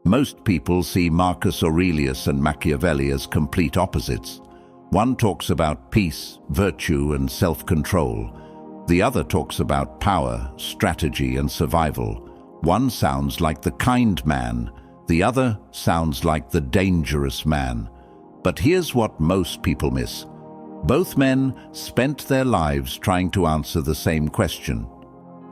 Most people see Marcus Aurelius and Machiavelli as complete opposites. One talks about peace, virtue, and self-control. The other talks about power, strategy, and survival. One sounds like the kind man, the other sounds like the dangerous man. But here's what most people miss. Both men spent their lives trying to answer the same question.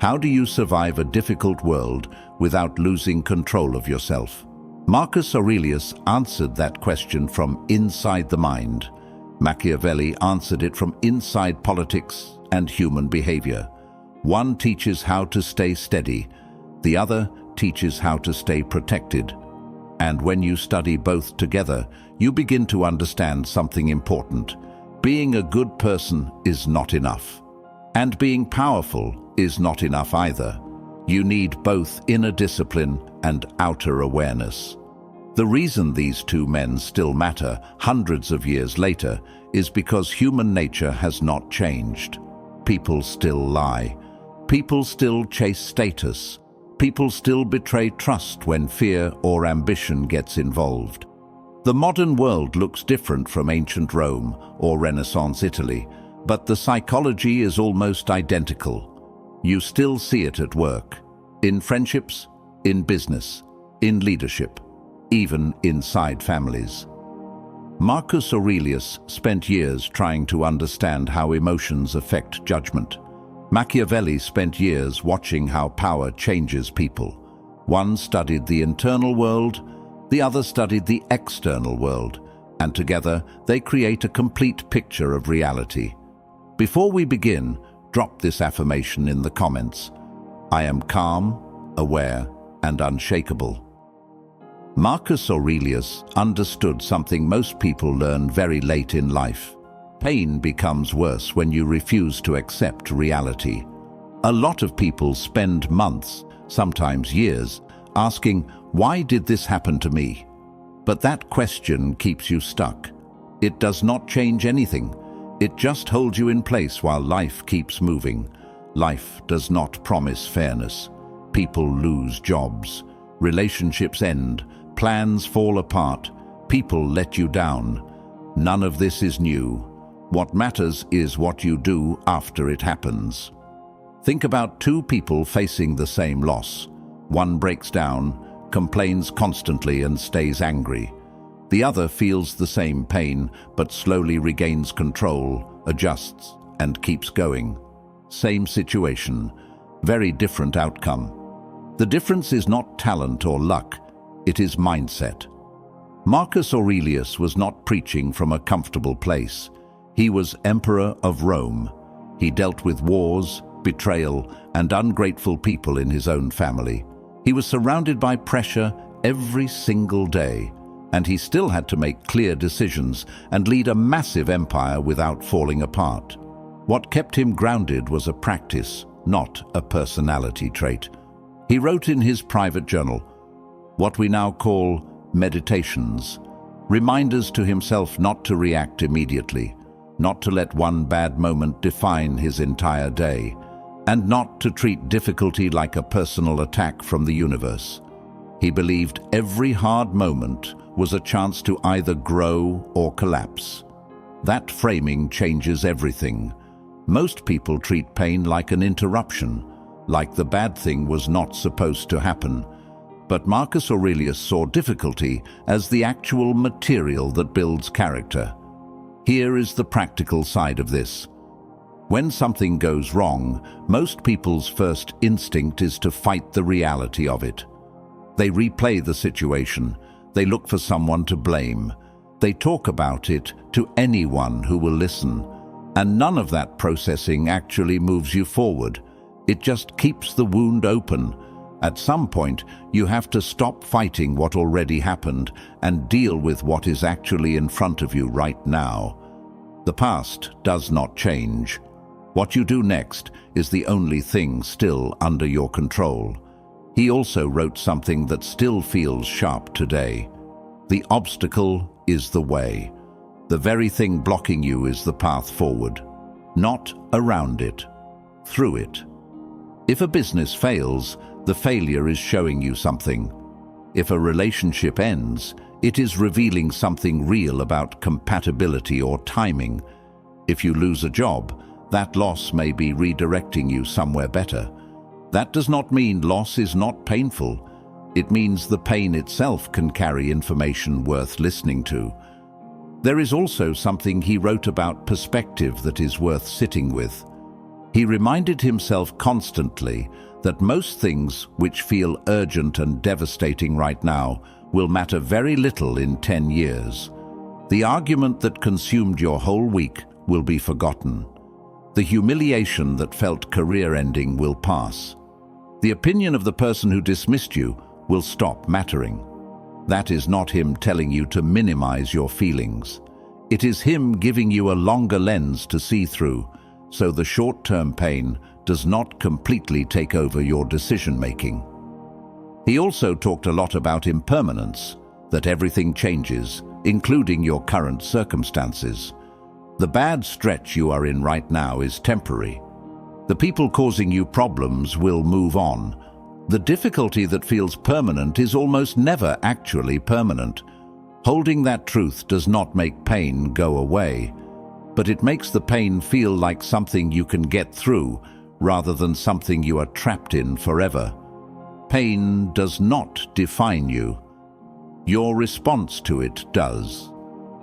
How do you survive a difficult world without losing control of yourself? Marcus Aurelius answered that question from inside the mind. Machiavelli answered it from inside politics and human behavior. One teaches how to stay steady, the other teaches how to stay protected. And when you study both together, you begin to understand something important. Being a good person is not enough. And being powerful is not enough either. You need both inner discipline and outer awareness. The reason these two men still matter hundreds of years later is because human nature has not changed. People still lie. People still chase status. People still betray trust when fear or ambition gets involved. The modern world looks different from ancient Rome or Renaissance Italy, but the psychology is almost identical. You still see it at work, in friendships, in business, in leadership, even inside families. Marcus Aurelius spent years trying to understand how emotions affect judgment. Machiavelli spent years watching how power changes people. One studied the internal world, the other studied the external world, and together they create a complete picture of reality. Before we begin, drop this affirmation in the comments. I am calm, aware, and unshakable. Marcus Aurelius understood something most people learn very late in life. Pain becomes worse when you refuse to accept reality. A lot of people spend months, sometimes years, asking, why did this happen to me? But that question keeps you stuck. It does not change anything. It just holds you in place while life keeps moving. Life does not promise fairness. People lose jobs. Relationships end. Plans fall apart. People let you down. None of this is new. What matters is what you do after it happens. Think about two people facing the same loss. One breaks down, complains constantly and stays angry. The other feels the same pain but slowly regains control, adjusts, and keeps going. Same situation, very different outcome. The difference is not talent or luck, it is mindset. Marcus Aurelius was not preaching from a comfortable place. He was Emperor of Rome. He dealt with wars, betrayal, and ungrateful people in his own family. He was surrounded by pressure every single day, and he still had to make clear decisions and lead a massive empire without falling apart. What kept him grounded was a practice, not a personality trait. He wrote in his private journal, what we now call meditations, reminders to himself not to react immediately, not to let one bad moment define his entire day, and not to treat difficulty like a personal attack from the universe. He believed every hard moment was a chance to either grow or collapse. That framing changes everything. Most people treat pain like an interruption, like the bad thing was not supposed to happen. But Marcus Aurelius saw difficulty as the actual material that builds character. Here is the practical side of this. When something goes wrong, most people's first instinct is to fight the reality of it. They replay the situation. They look for someone to blame. They talk about it to anyone who will listen. And none of that processing actually moves you forward. It just keeps the wound open. At some point, you have to stop fighting what already happened and deal with what is actually in front of you right now. The past does not change. What you do next is the only thing still under your control. He also wrote something that still feels sharp today. The obstacle is the way. The very thing blocking you is the path forward. Not around it, through it. If a business fails, the failure is showing you something. If a relationship ends, it is revealing something real about compatibility or timing. If you lose a job, that loss may be redirecting you somewhere better. That does not mean loss is not painful. It means the pain itself can carry information worth listening to. There is also something he wrote about perspective that is worth sitting with. He reminded himself constantly that most things which feel urgent and devastating right now will matter very little in 10 years. The argument that consumed your whole week will be forgotten. The humiliation that felt career-ending will pass. The opinion of the person who dismissed you will stop mattering. That is not him telling you to minimize your feelings. It is him giving you a longer lens to see through, so the short-term pain does not completely take over your decision-making. He also talked a lot about impermanence, that everything changes, including your current circumstances. The bad stretch you are in right now is temporary. The people causing you problems will move on. The difficulty that feels permanent is almost never actually permanent. Holding that truth does not make pain go away, but it makes the pain feel like something you can get through rather than something you are trapped in forever. Pain does not define you. Your response to it does.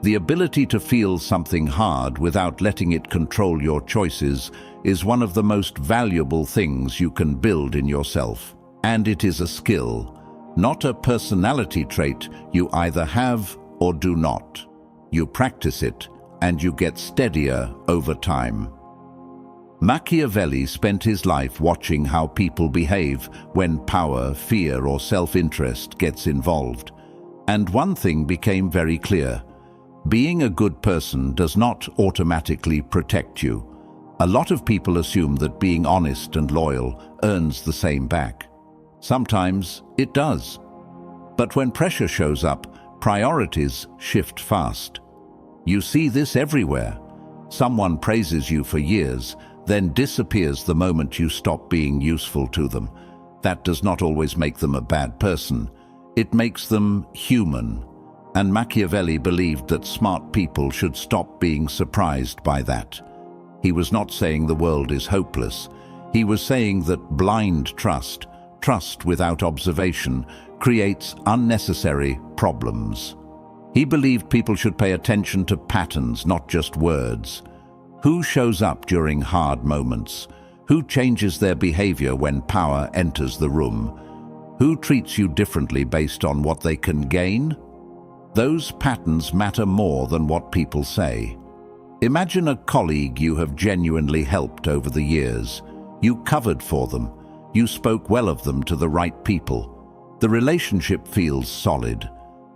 The ability to feel something hard without letting it control your choices is one of the most valuable things you can build in yourself. And it is a skill, not a personality trait you either have or do not. You practice it, and you get steadier over time. Machiavelli spent his life watching how people behave when power, fear, or self-interest gets involved. And one thing became very clear. Being a good person does not automatically protect you. A lot of people assume that being honest and loyal earns the same back. Sometimes it does. But when pressure shows up, priorities shift fast. You see this everywhere. Someone praises you for years, then disappears the moment you stop being useful to them. That does not always make them a bad person. It makes them human. And Machiavelli believed that smart people should stop being surprised by that. He was not saying the world is hopeless. He was saying that blind trust without observation, creates unnecessary problems. He believed people should pay attention to patterns, not just words. Who shows up during hard moments? Who changes their behavior when power enters the room? Who treats you differently based on what they can gain? Those patterns matter more than what people say. Imagine a colleague you have genuinely helped over the years. You covered for them. You spoke well of them to the right people. The relationship feels solid.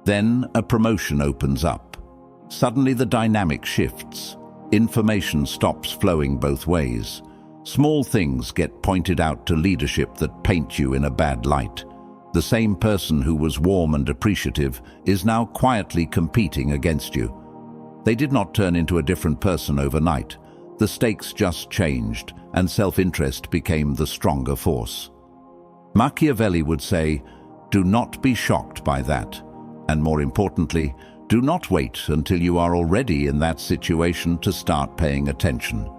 Then a promotion opens up. Suddenly the dynamic shifts. Information stops flowing both ways. Small things get pointed out to leadership that paint you in a bad light. The same person who was warm and appreciative is now quietly competing against you. They did not turn into a different person overnight. The stakes just changed, and self-interest became the stronger force. Machiavelli would say, do not be shocked by that. And more importantly, do not wait until you are already in that situation to start paying attention.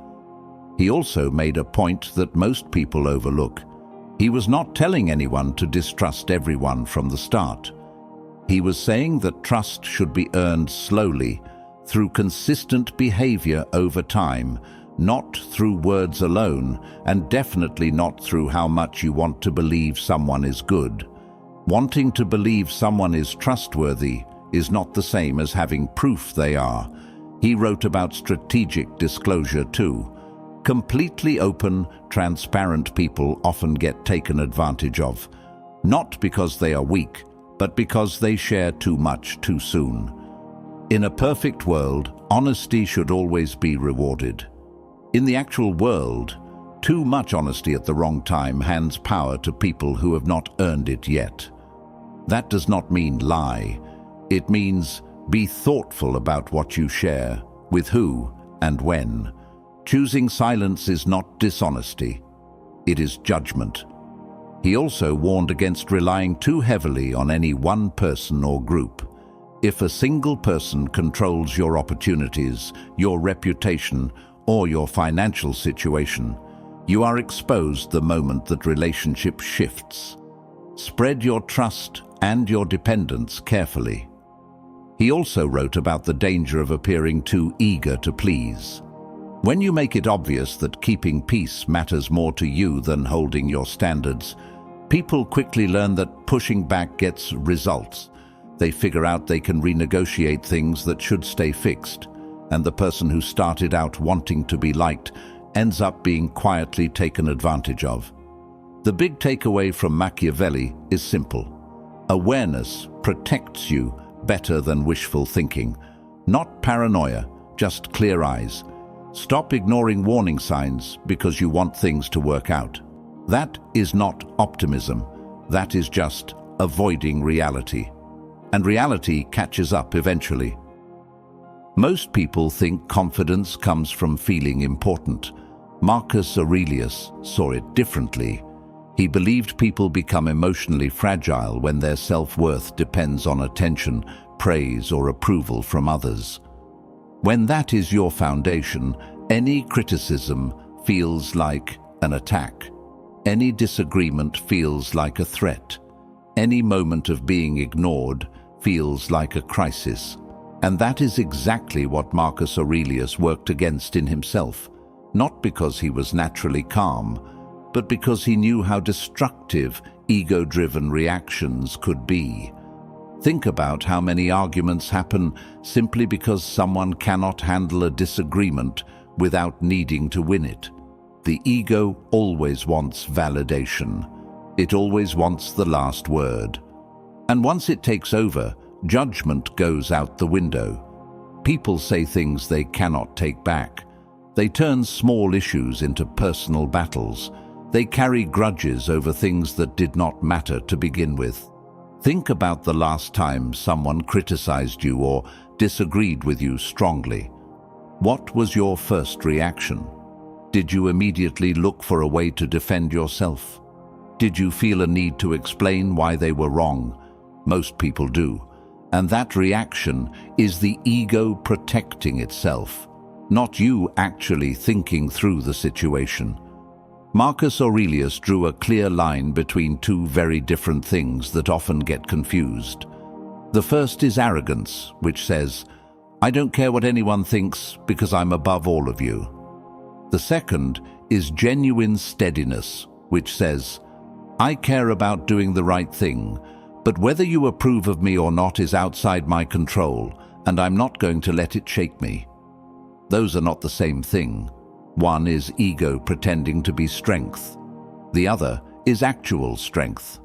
He also made a point that most people overlook. He was not telling anyone to distrust everyone from the start. He was saying that trust should be earned slowly, through consistent behavior over time, not through words alone, and definitely not through how much you want to believe someone is good. Wanting to believe someone is trustworthy is not the same as having proof they are. He wrote about strategic disclosure too. Completely open, transparent people often get taken advantage of, not because they are weak, but because they share too much too soon. In a perfect world, honesty should always be rewarded. In the actual world, too much honesty at the wrong time hands power to people who have not earned it yet. That does not mean lie. It means be thoughtful about what you share, with who and when. Choosing silence is not dishonesty. It is judgment. He also warned against relying too heavily on any one person or group. If a single person controls your opportunities, your reputation, or your financial situation, you are exposed the moment that relationship shifts. Spread your trust and your dependence carefully. He also wrote about the danger of appearing too eager to please. When you make it obvious that keeping peace matters more to you than holding your standards, people quickly learn that pushing back gets results. They figure out they can renegotiate things that should stay fixed, and the person who started out wanting to be liked ends up being quietly taken advantage of. The big takeaway from Machiavelli is simple. Awareness protects you better than wishful thinking. Not paranoia, just clear eyes. Stop ignoring warning signs because you want things to work out. That is not optimism. That is just avoiding reality. And reality catches up eventually. Most people think confidence comes from feeling important. Marcus Aurelius saw it differently. He believed people become emotionally fragile when their self-worth depends on attention, praise, or approval from others. When that is your foundation, any criticism feels like an attack. Any disagreement feels like a threat. Any moment of being ignored feels like a crisis. And that is exactly what Marcus Aurelius worked against in himself, not because he was naturally calm, but because he knew how destructive ego-driven reactions could be. Think about how many arguments happen simply because someone cannot handle a disagreement without needing to win it. The ego always wants validation. It always wants the last word. And once it takes over, judgment goes out the window. People say things they cannot take back. They turn small issues into personal battles. They carry grudges over things that did not matter to begin with. Think about the last time someone criticized you or disagreed with you strongly. What was your first reaction? Did you immediately look for a way to defend yourself? Did you feel a need to explain why they were wrong? Most people do. And that reaction is the ego protecting itself, not you actually thinking through the situation. Marcus Aurelius drew a clear line between two very different things that often get confused. The first is arrogance, which says, "I don't care what anyone thinks because I'm above all of you." The second is genuine steadiness, which says, "I care about doing the right thing, but whether you approve of me or not is outside my control, and I'm not going to let it shake me." Those are not the same thing. One is ego pretending to be strength. The other is actual strength.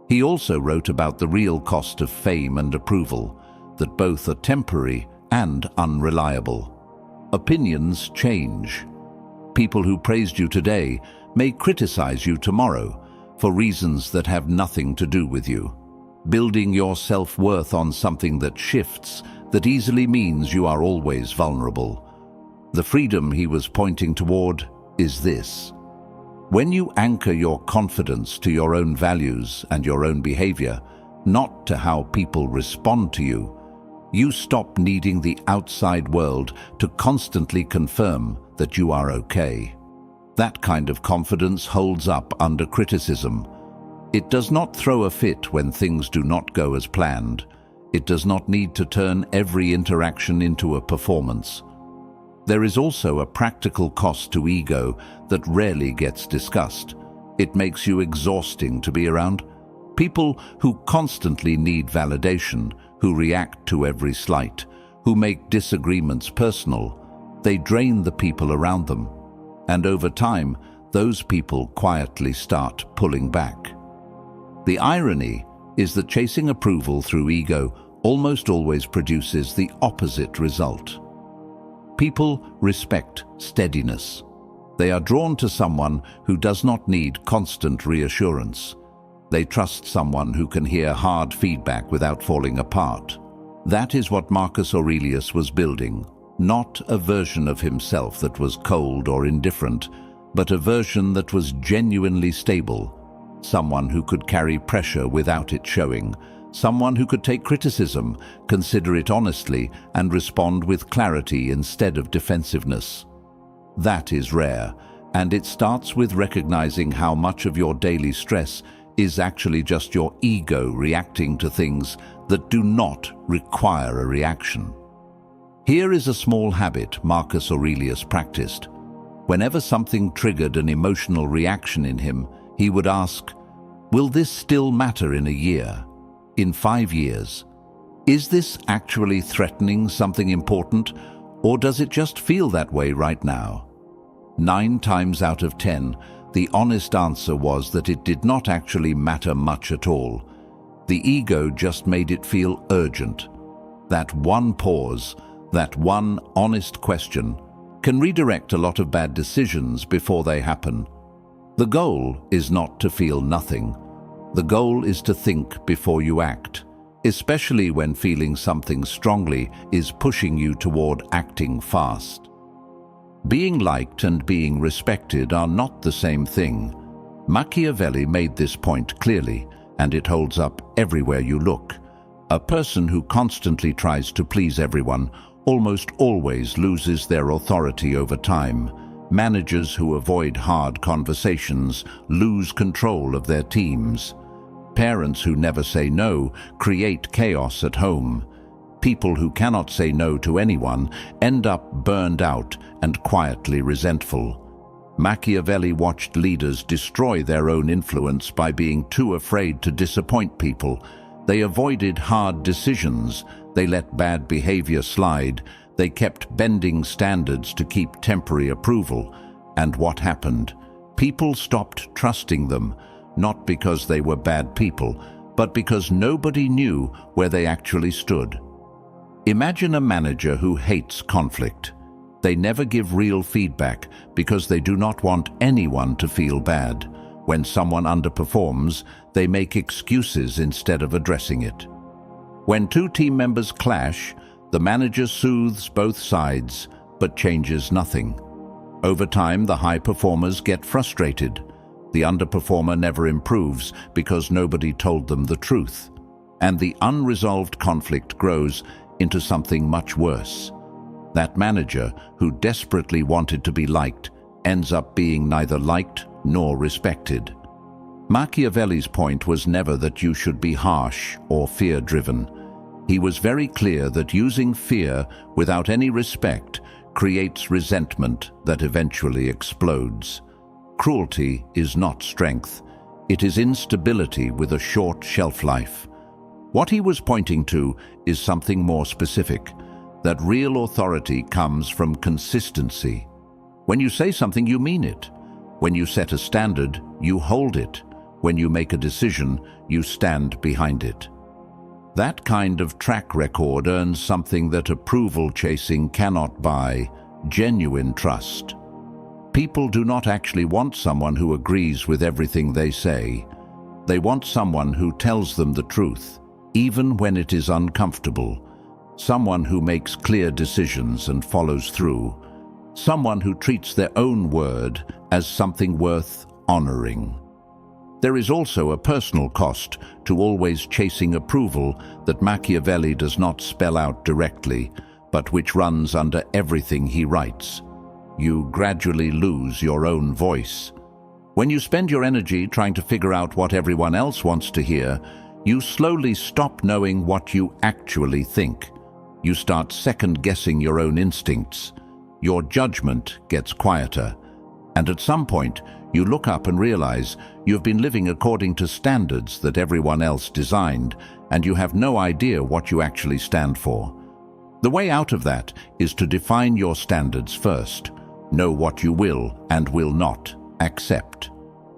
He also wrote about the real cost of fame and approval, that both are temporary and unreliable. Opinions change. People who praised you today may criticize you tomorrow for reasons that have nothing to do with you. Building your self-worth on something that shifts, that easily means you are always vulnerable. The freedom he was pointing toward is this. When you anchor your confidence to your own values and your own behavior, not to how people respond to you, you stop needing the outside world to constantly confirm that you are okay. That kind of confidence holds up under criticism. It does not throw a fit when things do not go as planned. It does not need to turn every interaction into a performance. There is also a practical cost to ego that rarely gets discussed. It makes you exhausting to be around. People who constantly need validation, who react to every slight, who make disagreements personal, they drain the people around them. And over time, those people quietly start pulling back. The irony is that chasing approval through ego almost always produces the opposite result. People respect steadiness. They are drawn to someone who does not need constant reassurance. They trust someone who can hear hard feedback without falling apart. That is what Marcus Aurelius was building, not a version of himself that was cold or indifferent, but a version that was genuinely stable. someone who could carry pressure without it showing, someone who could take criticism, consider it honestly, and respond with clarity instead of defensiveness. That is rare, and it starts with recognizing how much of your daily stress is actually just your ego reacting to things that do not require a reaction. Here is a small habit Marcus Aurelius practiced. Whenever something triggered an emotional reaction in him, he would ask, "Will this still matter in a year? In 5 years? Is this actually threatening something important, or does it just feel that way right now?" 9 times out of 10, the honest answer was that it did not actually matter much at all. The ego just made it feel urgent. That one pause, that one honest question, can redirect a lot of bad decisions before they happen. The goal is not to feel nothing. The goal is to think before you act, especially when feeling something strongly is pushing you toward acting fast. Being liked and being respected are not the same thing. Machiavelli made this point clearly, and it holds up everywhere you look. A person who constantly tries to please everyone almost always loses their authority over time. Managers who avoid hard conversations lose control of their teams. Parents who never say no create chaos at home. People who cannot say no to anyone end up burned out and quietly resentful. Machiavelli watched leaders destroy their own influence by being too afraid to disappoint people. They avoided hard decisions. They let bad behavior slide. They kept bending standards to keep temporary approval. And what happened? People stopped trusting them, not because they were bad people, but because nobody knew where they actually stood. Imagine a manager who hates conflict. They never give real feedback because they do not want anyone to feel bad. When someone underperforms, they make excuses instead of addressing it. When 2 team members clash, the manager soothes both sides, but changes nothing. Over time, the high performers get frustrated. The underperformer never improves because nobody told them the truth. And the unresolved conflict grows into something much worse. That manager, who desperately wanted to be liked, ends up being neither liked nor respected. Machiavelli's point was never that you should be harsh or fear-driven. He was very clear that using fear without any respect creates resentment that eventually explodes. Cruelty is not strength. It is instability with a short shelf life. What he was pointing to is something more specific, that real authority comes from consistency. When you say something, you mean it. When you set a standard, you hold it. When you make a decision, you stand behind it. That kind of track record earns something that approval chasing cannot buy: genuine trust. People do not actually want someone who agrees with everything they say. They want someone who tells them the truth, even when it is uncomfortable. Someone who makes clear decisions and follows through. Someone who treats their own word as something worth honoring. There is also a personal cost to always chasing approval that Machiavelli does not spell out directly, but which runs under everything he writes. You gradually lose your own voice. When you spend your energy trying to figure out what everyone else wants to hear, you slowly stop knowing what you actually think. You start second-guessing your own instincts. Your judgment gets quieter. And at some point, you look up and realize you've been living according to standards that everyone else designed, and you have no idea what you actually stand for. The way out of that is to define your standards first. Know what you will and will not accept.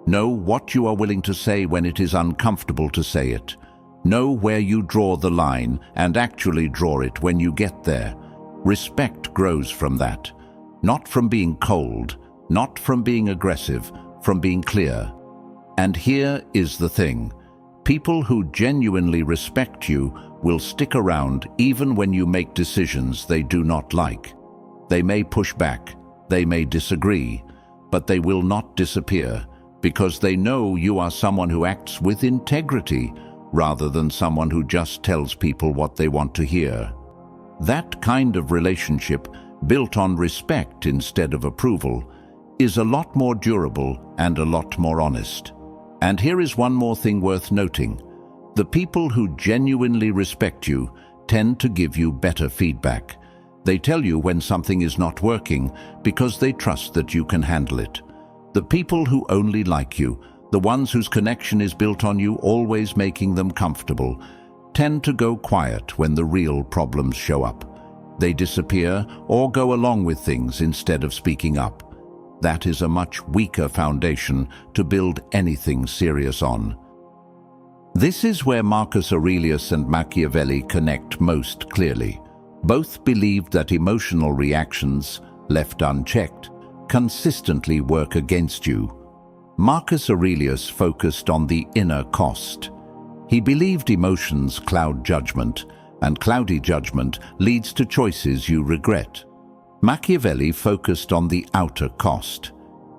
Know what you are willing to say when it is uncomfortable to say it. Know where you draw the line and actually draw it when you get there. Respect grows from that. Not from being cold, not from being aggressive, from being clear. And here is the thing. People who genuinely respect you will stick around even when you make decisions they do not like. They may push back, they may disagree, but they will not disappear. because they know you are someone who acts with integrity rather than someone who just tells people what they want to hear. That kind of relationship, built on respect instead of approval, is a lot more durable and a lot more honest. And here is one more thing worth noting. The people who genuinely respect you tend to give you better feedback. They tell you when something is not working because they trust that you can handle it. The people who only like you, the ones whose connection is built on you always making them comfortable, tend to go quiet when the real problems show up. They disappear or go along with things instead of speaking up. That is a much weaker foundation to build anything serious on. This is where Marcus Aurelius and Machiavelli connect most clearly. Both believed that emotional reactions, left unchecked, consistently work against you. Marcus Aurelius focused on the inner cost. He believed emotions cloud judgment, and cloudy judgment leads to choices you regret. Machiavelli focused on the outer cost.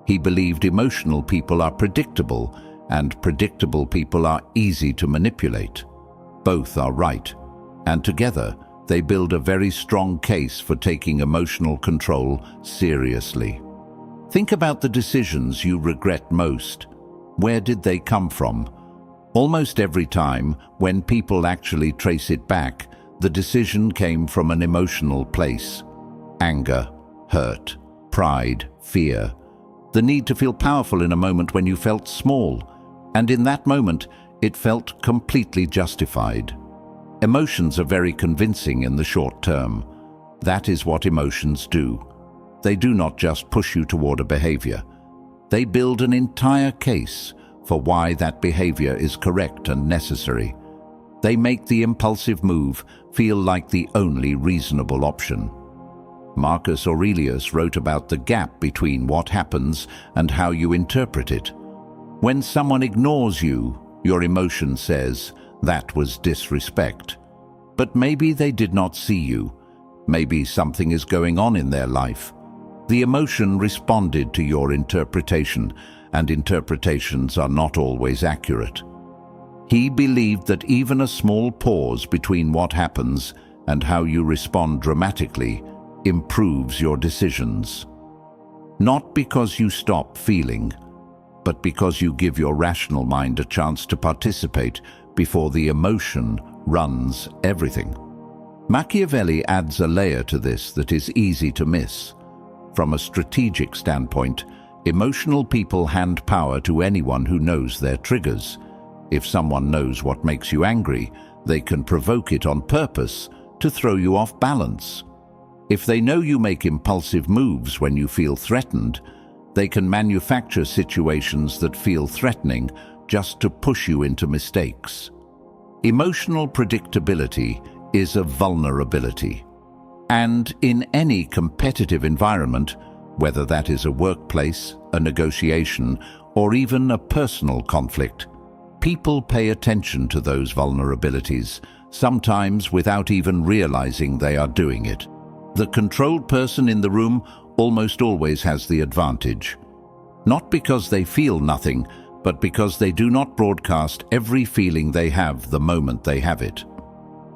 He believed emotional people are predictable, and predictable people are easy to manipulate. Both are right, and together they build a very strong case for taking emotional control seriously. Think about the decisions you regret most. Where did they come from? Almost every time, when people actually trace it back, the decision came from an emotional place. Anger, hurt, pride, fear. The need to feel powerful in a moment when you felt small, and in that moment, it felt completely justified. Emotions are very convincing in the short term. That is what emotions do. They do not just push you toward a behavior. They build an entire case for why that behavior is correct and necessary. They make the impulsive move feel like the only reasonable option. Marcus Aurelius wrote about the gap between what happens and how you interpret it. When someone ignores you, your emotion says, "That was disrespect." But maybe they did not see you. Maybe something is going on in their life. The emotion responded to your interpretation, and interpretations are not always accurate. He believed that even a small pause between what happens and how you respond dramatically improves your decisions. Not because you stop feeling, but because you give your rational mind a chance to participate before the emotion runs everything. Machiavelli adds a layer to this that is easy to miss. From a strategic standpoint, emotional people hand power to anyone who knows their triggers. If someone knows what makes you angry, they can provoke it on purpose to throw you off balance. If they know you make impulsive moves when you feel threatened, they can manufacture situations that feel threatening just to push you into mistakes. Emotional predictability is a vulnerability. And in any competitive environment, whether that is a workplace, a negotiation, or even a personal conflict, people pay attention to those vulnerabilities, sometimes without even realizing they are doing it. The controlled person in the room almost always has the advantage. Not because they feel nothing, but because they do not broadcast every feeling they have the moment they have it.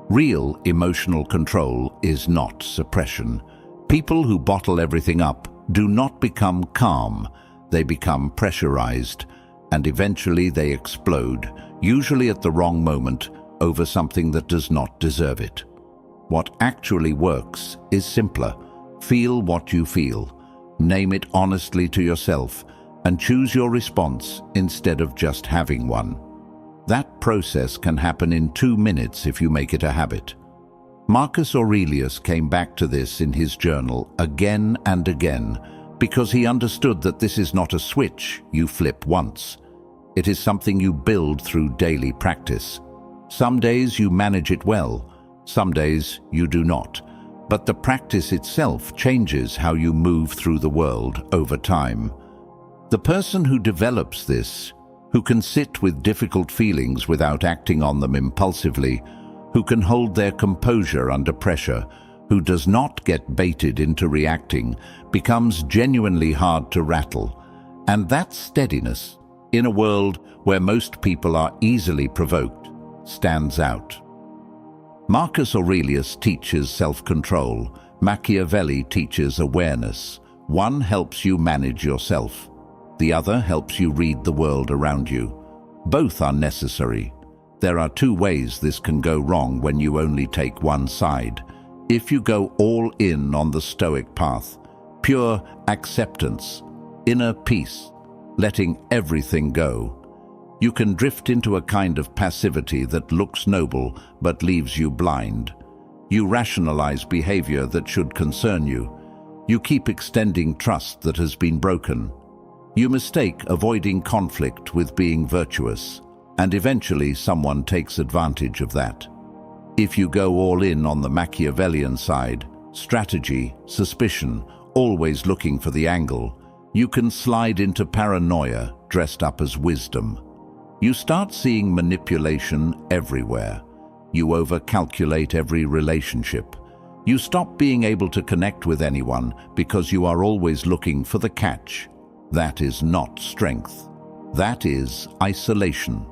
Real emotional control is not suppression. People who bottle everything up do not become calm. They become pressurized, and eventually they explode, usually at the wrong moment, over something that does not deserve it. What actually works is simpler. Feel what you feel. Name it honestly to yourself, and choose your response instead of just having one. That process can happen in 2 minutes if you make it a habit. Marcus Aurelius came back to this in his journal again and again because he understood that this is not a switch you flip once. It is something you build through daily practice. Some days you manage it well, some days you do not, but the practice itself changes how you move through the world over time. The person who develops this, who can sit with difficult feelings without acting on them impulsively, who can hold their composure under pressure, who does not get baited into reacting, becomes genuinely hard to rattle. And that steadiness, in a world where most people are easily provoked, stands out. Marcus Aurelius teaches self-control. Machiavelli teaches awareness. One helps you manage yourself. The other helps you read the world around you. Both are necessary. There are two ways this can go wrong when you only take one side. If you go all in on the Stoic path, pure acceptance, inner peace, letting everything go, you can drift into a kind of passivity that looks noble but leaves you blind. You rationalize behavior that should concern you. You keep extending trust that has been broken. You mistake avoiding conflict with being virtuous, and eventually someone takes advantage of that. If you go all in on the Machiavellian side, strategy, suspicion, always looking for the angle, you can slide into paranoia dressed up as wisdom. You start seeing manipulation everywhere. You overcalculate every relationship. You stop being able to connect with anyone because you are always looking for the catch. That is not strength. That is isolation.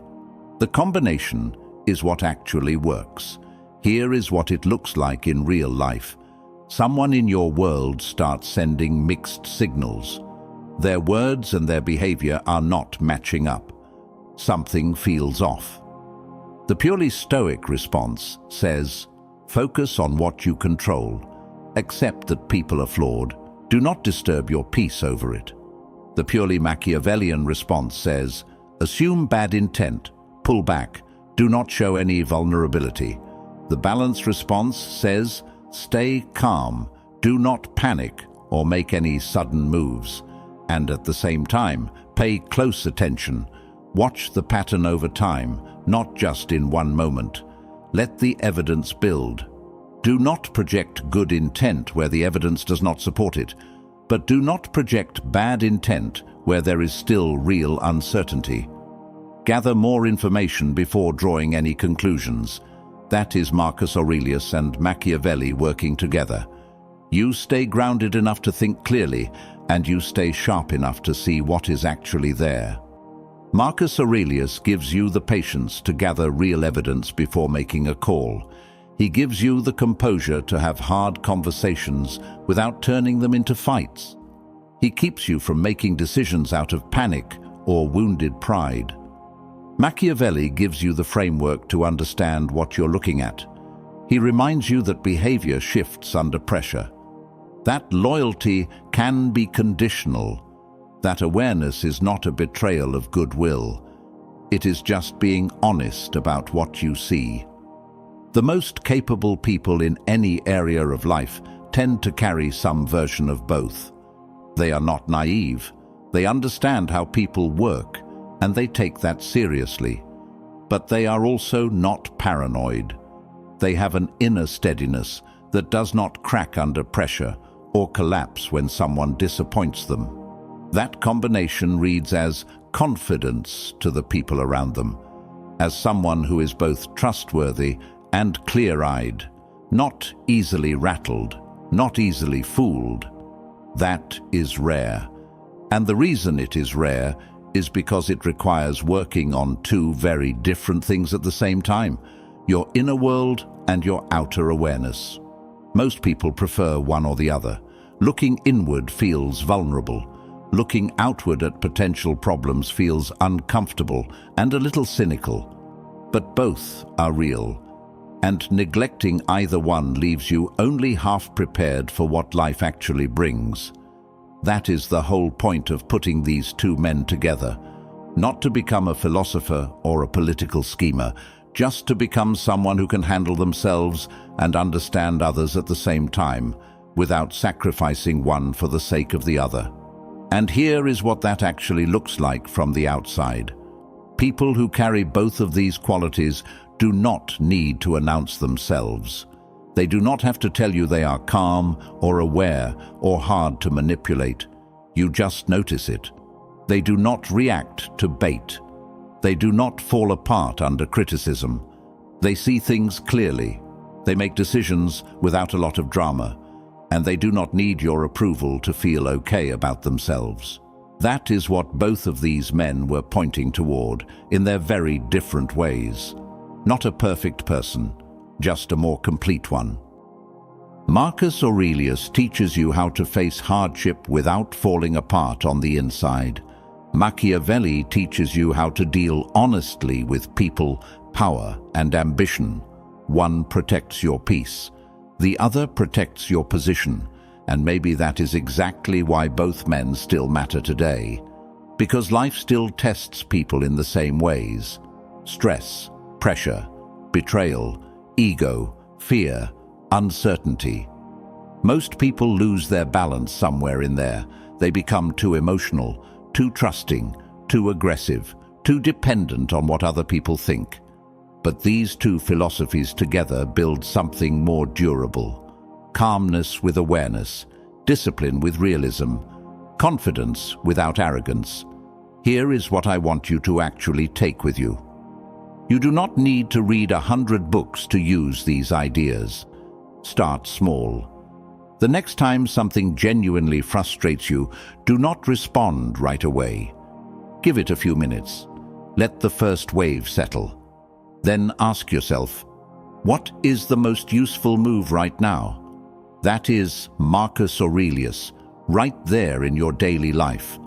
The combination is what actually works. Here is what it looks like in real life. Someone in your world starts sending mixed signals. Their words and their behavior are not matching up. Something feels off. The purely Stoic response says, focus on what you control. Accept that people are flawed. Do not disturb your peace over it. The purely Machiavellian response says, assume bad intent, pull back, do not show any vulnerability. The balanced response says, stay calm, do not panic or make any sudden moves. And at the same time, pay close attention. Watch the pattern over time, not just in one moment. Let the evidence build. Do not project good intent where the evidence does not support it, but do not project bad intent where there is still real uncertainty. Gather more information before drawing any conclusions. That is Marcus Aurelius and Machiavelli working together. You stay grounded enough to think clearly, and you stay sharp enough to see what is actually there. Marcus Aurelius gives you the patience to gather real evidence before making a call. He gives you the composure to have hard conversations without turning them into fights. He keeps you from making decisions out of panic or wounded pride. Machiavelli gives you the framework to understand what you're looking at. He reminds you that behavior shifts under pressure. That loyalty can be conditional. That awareness is not a betrayal of goodwill. It is just being honest about what you see. The most capable people in any area of life tend to carry some version of both. They are not naive. They understand how people work, and they take that seriously. But they are also not paranoid. They have an inner steadiness that does not crack under pressure or collapse when someone disappoints them. That combination reads as confidence to the people around them, as someone who is both trustworthy and clear-eyed, not easily rattled, not easily fooled. That is rare. And the reason it is rare is because it requires working on two very different things at the same time, your inner world and your outer awareness. Most people prefer one or the other. Looking inward feels vulnerable. Looking outward at potential problems feels uncomfortable and a little cynical. But both are real, and neglecting either one leaves you only half prepared for what life actually brings. That is the whole point of putting these two men together. Not to become a philosopher or a political schemer, just to become someone who can handle themselves and understand others at the same time, without sacrificing one for the sake of the other. And here is what that actually looks like from the outside. People who carry both of these qualities do not need to announce themselves. They do not have to tell you they are calm or aware or hard to manipulate. You just notice it. They do not react to bait. They do not fall apart under criticism. They see things clearly. They make decisions without a lot of drama, and they do not need your approval to feel okay about themselves. That is what both of these men were pointing toward, in their very different ways. Not a perfect person, just a more complete one. Marcus Aurelius teaches you how to face hardship without falling apart on the inside. Machiavelli teaches you how to deal honestly with people, power, and ambition. One protects your peace, the other protects your position, and maybe that is exactly why both men still matter today. Because life still tests people in the same ways. Stress, pressure, betrayal, ego, fear, uncertainty. Most people lose their balance somewhere in there. They become too emotional, too trusting, too aggressive, too dependent on what other people think. But these two philosophies together build something more durable. Calmness with awareness, discipline with realism, confidence without arrogance. Here is what I want you to actually take with you. You do not need to read 100 books to use these ideas. Start small. The next time something genuinely frustrates you, do not respond right away. Give it a few minutes. Let the first wave settle. Then ask yourself, what is the most useful move right now? That is Marcus Aurelius, right there in your daily life.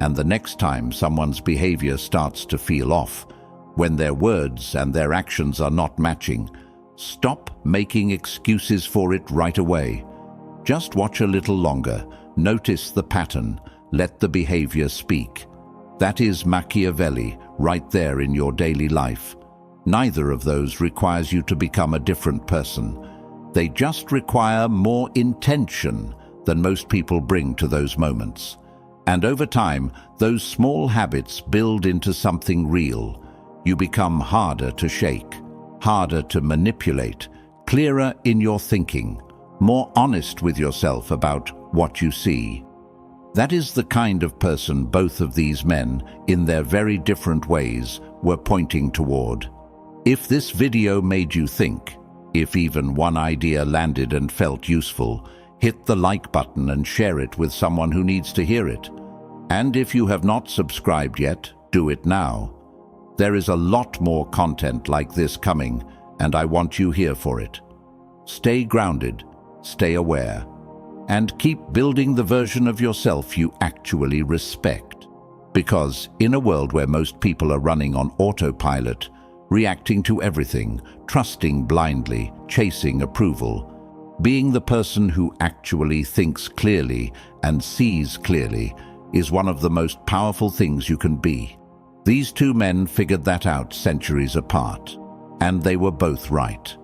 And the next time someone's behavior starts to feel off, when their words and their actions are not matching, stop making excuses for it right away. Just watch a little longer, notice the pattern, let the behavior speak. That is Machiavelli, right there in your daily life. Neither of those requires you to become a different person. They just require more intention than most people bring to those moments. And over time, those small habits build into something real. You become harder to shake, harder to manipulate, clearer in your thinking, more honest with yourself about what you see. That is the kind of person both of these men, in their very different ways, were pointing toward. If this video made you think, if even one idea landed and felt useful, hit the like button and share it with someone who needs to hear it. And if you have not subscribed yet, do it now. There is a lot more content like this coming, and I want you here for it. Stay grounded, stay aware, and keep building the version of yourself you actually respect. Because in a world where most people are running on autopilot, reacting to everything, trusting blindly, chasing approval, being the person who actually thinks clearly and sees clearly is one of the most powerful things you can be. These two men figured that out centuries apart, and they were both right.